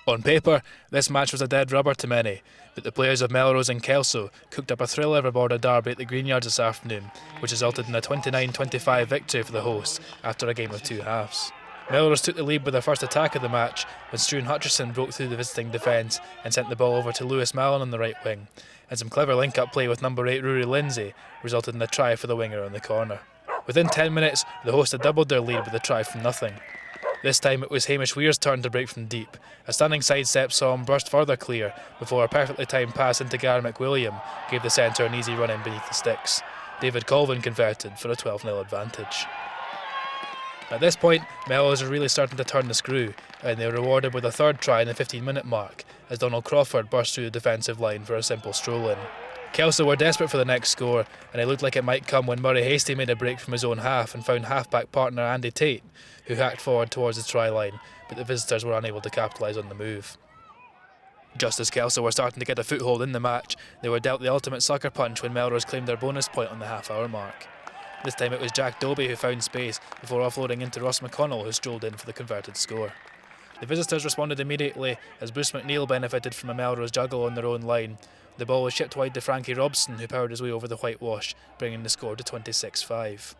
On paper, this match was a dead rubber to many, but the players of Melrose and Kelso cooked up a thriller of a border derby at the Greenyards this afternoon, which resulted in a 29-25 victory for the hosts after a game of two halves. Melrose took the lead with their first attack of the match when Struan Hutchison broke through the visiting defence and sent the ball over to Lewis Mallon on the right wing, and some clever link-up play with number 8 Rory Lindsay resulted in a try for the winger on the corner. Within 10 minutes, the hosts had doubled their lead with a try from nothing. This time it was Hamish Weir's turn to break from deep. A stunning sidestep saw him burst further clear before a perfectly timed pass into Gary McWilliam gave the centre an easy run in beneath the sticks. David Colvin converted for a 12-0 advantage. At this point, Melrose were really starting to turn the screw, and they were rewarded with a third try in the 15-minute mark as Donald Crawford burst through the defensive line for a simple stroll-in. Kelso were desperate for the next score, and it looked like it might come when Murray Hastie made a break from his own half and found half-back partner Andy Tate, who hacked forward towards the try line, but the visitors were unable to capitalise on the move. Just as Kelso were starting to get a foothold in the match, they were dealt the ultimate sucker punch when Melrose claimed their bonus point on the half-hour mark. This time it was Jack Dobie who found space before offloading into Ross McConnell, who strolled in for the converted score. The visitors responded immediately as Bruce McNeil benefited from a Melrose juggle on their own line. The ball was chipped wide to Frankie Robson, who powered his way over the whitewash, bringing the score to 26-5.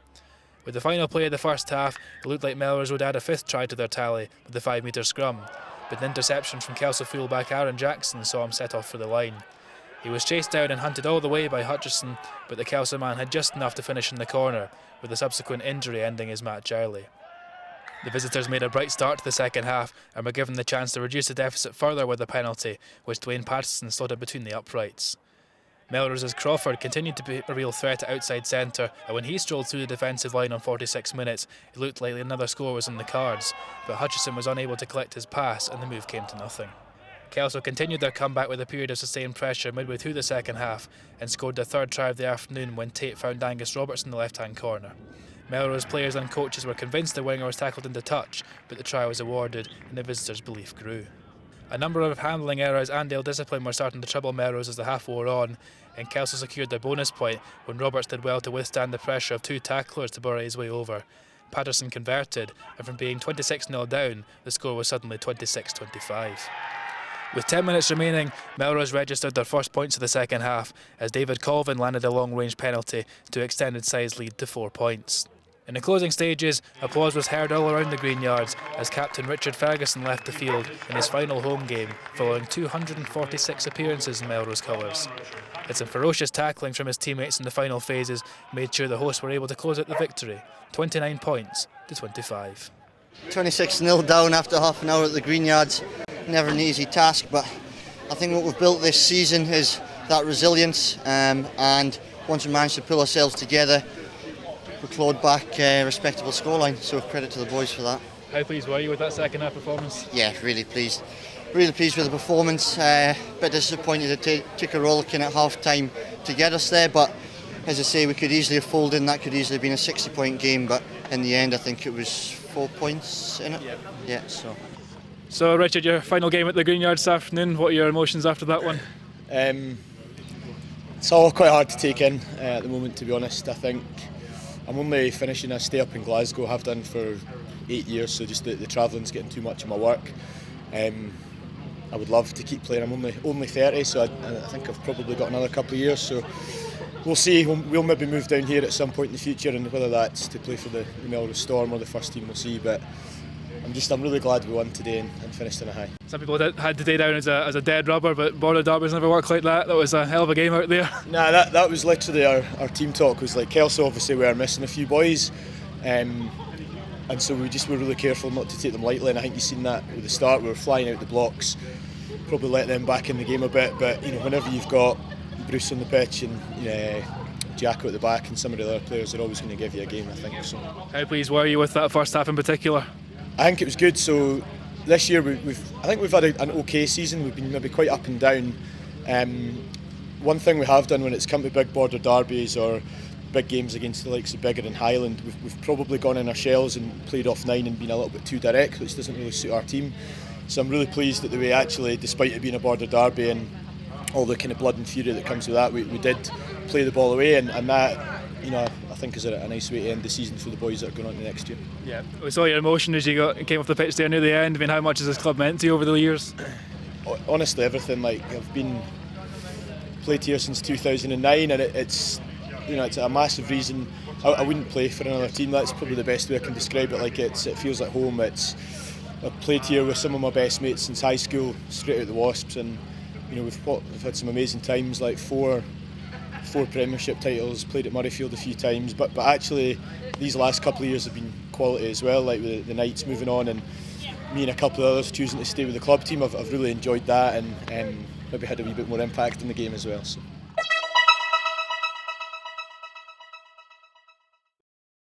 With the final play of the first half, it looked like Melrose would add a fifth try to their tally with the 5-metre scrum, but an interception from Kelso fullback Aaron Jackson saw him set off for the line. He was chased down and hunted all the way by Hutchison, but the Kelso man had just enough to finish in the corner, with the subsequent injury ending his match early. The visitors made a bright start to the second half and were given the chance to reduce the deficit further with a penalty, which Dwayne Patterson slotted between the uprights. Melrose's Crawford continued to be a real threat at outside centre, and when he strolled through the defensive line on 46 minutes, it looked like another score was in the cards, but Hutchison was unable to collect his pass and the move came to nothing. Kelso continued their comeback with a period of sustained pressure midway through the second half and scored their third try of the afternoon when Tate found Angus Roberts in the left-hand corner. Melrose players and coaches were convinced the winger was tackled into touch, but the try was awarded and the visitors' belief grew. A number of handling errors and ill discipline were starting to trouble Melrose as the half wore on, and Kelso secured their bonus point when Roberts did well to withstand the pressure of two tacklers to bury his way over. Patterson converted, and from being 26-0 down, the score was suddenly 26-25. With 10 minutes remaining, Melrose registered their first points of the second half as David Colvin landed a long-range penalty to extend its size lead to 4 points. In the closing stages, applause was heard all around the Greenyards as Captain Richard Ferguson left the field in his final home game following 246 appearances in Melrose colours. And some ferocious tackling from his teammates in the final phases made sure the hosts were able to close out the victory, 29 points to 25. 26-0 down after half an hour at the Greenyards. Never an easy task, but I think what we've built this season is that resilience, and once we managed to pull ourselves together, we clawed back a respectable scoreline, so credit to the boys for that. How pleased were you with that second half performance? Yeah, really pleased. Really pleased with the performance. Bit disappointed to take a rollicking at half time to get us there, but as I say, we could easily have folded in. That could easily have been a 60-point game, but in the end I think it was 4 points in it. Yeah. So Richard, your final game at the Greenyards this afternoon, what are your emotions after that one? It's all quite hard to take in at the moment, to be honest. I think I'm only finishing a stay up in Glasgow, have done for 8 years, so just the travelling's getting too much of my work. I would love to keep playing. I'm only 30, so I think I've probably got another couple of years, so we'll see. We'll maybe move down here at some point in the future, and whether that's to play for the Melrose Storm or the first team, we'll see. But I'm really glad we won today and finished on a high. Some people had today down as a dead rubber, but border derbies never worked like that. That was a hell of a game out there. Nah, that was literally our team talk. Was like Kelso, obviously we were missing a few boys, and so we just were really careful not to take them lightly. And I think you've seen that at the start. We were flying out the blocks, probably let them back in the game a bit. But whenever you've got Bruce on the pitch and Jacko at the back and some of the other players, they're always going to give you a game, I think. So. How pleased were you with that first half in particular? I think it was good. So this year I think we've had an okay season. We've been maybe quite up and down. One thing we have done when it's come to big border derbies or big games against the likes of Biggar and Highland, we've probably gone in our shells and played off 9 and been a little bit too direct, which doesn't really suit our team. So I'm really pleased that the way, actually, despite it being a border derby and all the kind of blood and fury that comes with that, we did play the ball away, and that, I think is a nice way to end the season for the boys that are going on to next year. Yeah, we saw your emotion as you came off the pitch there near the end. I mean, how much has this club meant to you over the years? Honestly, everything. Like, I've played here since 2009, and it's a massive reason I wouldn't play for another team. That's probably the best way I can describe it. Like, it feels like home. I've played here with some of my best mates since high school, straight out the Wasps, and we've had some amazing times, like four Premiership titles, played at Murrayfield a few times, but actually these last couple of years have been quality as well, like with the Knights moving on and me and a couple of others choosing to stay with the club team. I've really enjoyed that, and maybe had a wee bit more impact in the game as well. So.